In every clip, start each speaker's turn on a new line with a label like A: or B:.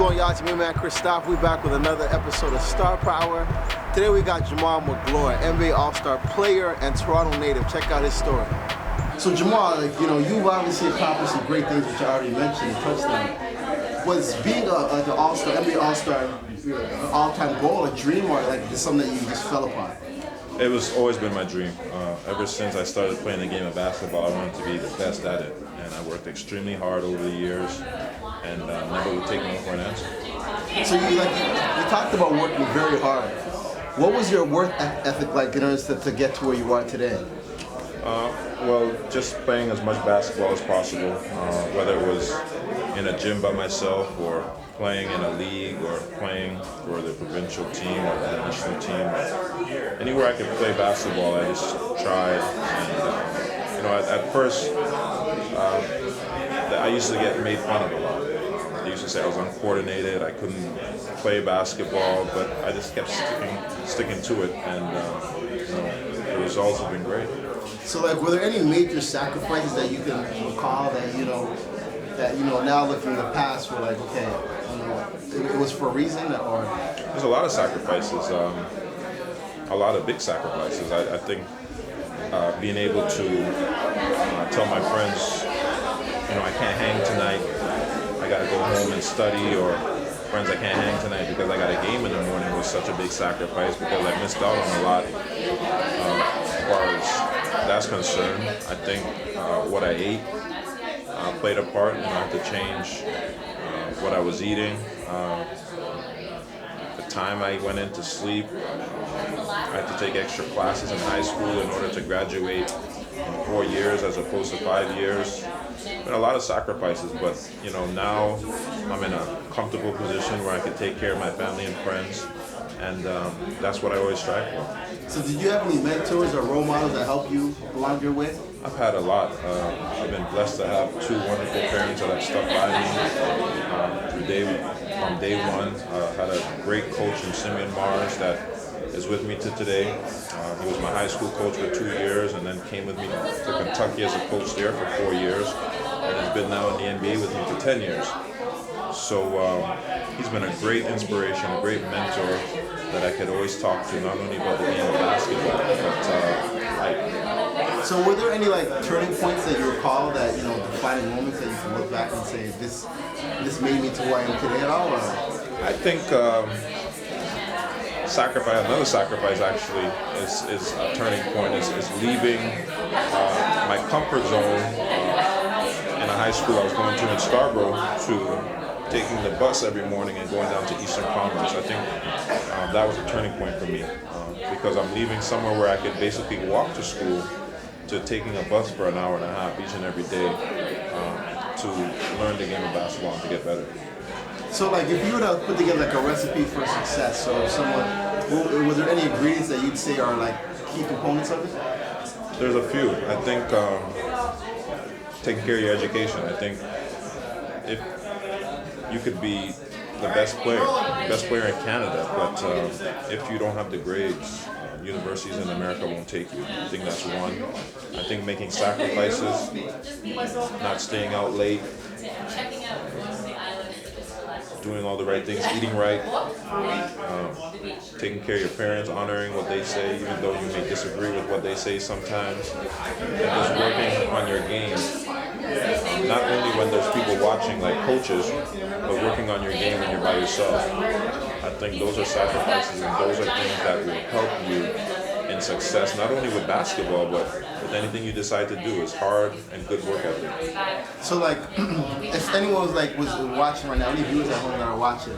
A: going, y'all? It's me, man, Christophe. We back with another episode of Star Power. Today we got Jamaal Magloire, NBA All-Star player and Toronto native. Check out his story. So Jamaal, you've obviously accomplished some great things, which I already mentioned and touched on. Was being an All-Star, NBA All-Star, an all-time goal, a dream, or like just something that you just fell upon?
B: It was always been my dream. Ever since I started playing the game of basketball, I wanted to be the best at it. And I worked extremely hard over the years and never would take no for an answer.
A: So you talked about working very hard. What was your work ethic like in order to get to where you are today?
B: Well, just playing as much basketball as possible, whether it was in a gym by myself or playing in a league or playing for the provincial team or the national team. Anywhere I could play basketball, I just tried. And at first, I used to get made fun of a lot. They used to say I was uncoordinated, I couldn't play basketball, but I just kept sticking to it, and the results have been great.
A: So, were there any major sacrifices that you can recall that now looking in the past were okay, it was for a reason, or?
B: There's a lot of sacrifices, a lot of big sacrifices. I think being able to tell my friends, I can't hang tonight, I gotta go home and study, or friends, I can't hang tonight because I got a game in the morning, was such a big sacrifice because I missed out on a lot as far as that's concerned. I think what I ate played a part. I had to change what I was eating. The time I went into sleep. I had to take extra classes in high school in order to graduate in 4 years as opposed to 5 years. Been a lot of sacrifices, but now I'm in a comfortable position where I can take care of my family and friends, and that's what I always strive for.
A: So did you have any mentors or role models that helped you along your way?
B: I've had a lot. I've been blessed to have two wonderful parents that have stuck by me from day one. Had a great coach in Simeon Mars that is with me to today. He was my high school coach for 2 years and then came with me to Kentucky as a coach there for 4 years, and has been now in the NBA with me for 10 years. So he's been a great inspiration, a great mentor that I could always talk to, not only about the game of basketball, but life.
A: So were there any turning points that you recall that, defining moments that you can look back and say, this made me to who I am today at all? Or?
B: I think another sacrifice actually is a turning point, is leaving my comfort zone in a high school I was going to in Scarborough to taking the bus every morning and going down to Eastern Commerce. I think that was a turning point for me because I'm leaving somewhere where I could basically walk to school to taking a bus for an hour and a half each and every day to learn the game of basketball and to get better.
A: So if you were to put together a recipe for success, so was there any ingredients that you'd say are key components of it?
B: There's a few. I think taking care of your education. I think if you could be the best player in Canada, but if you don't have the grades, universities in America won't take you. I think that's one. I think making sacrifices, not staying out late, doing all the right things, eating right, taking care of your parents, honoring what they say, even though you may disagree with what they say sometimes, and just working on your game. Not only when there's people watching like coaches, but working on your game when you're by yourself. I think those are sacrifices, and those are things that will help you in success, not only with basketball, but with anything you decide to do. Is hard and good work ethic.
A: So if anyone was watching right now, any viewers at home that are watching,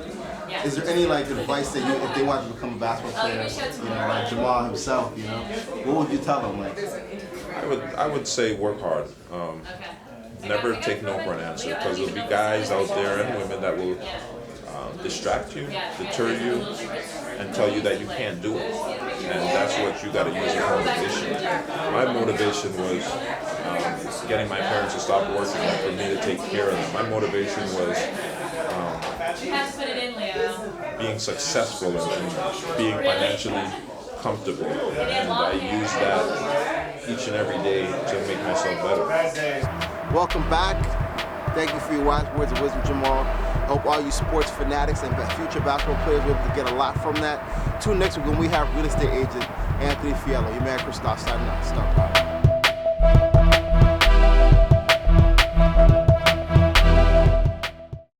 A: is there any advice that if they want to become a basketball player, like Jamaal himself, what would you tell them?
B: I would say work hard. Never take no for an answer, because there'll be guys out there and women that will distract you, deter you, and tell you that you can't do it. And that's what you got to use as motivation. My motivation was getting my parents to stop working and for me to take care of them. My motivation was being successful and being financially comfortable. And I use that each and every day to make myself better.
A: Welcome back. Thank you for your wise words of wisdom, Jamaal. I hope all you sports fanatics and future basketball players will be able to get a lot from that. Tune next week when we have real estate agent Anthony Fiello. Your man Chris Star signing out. Star Power.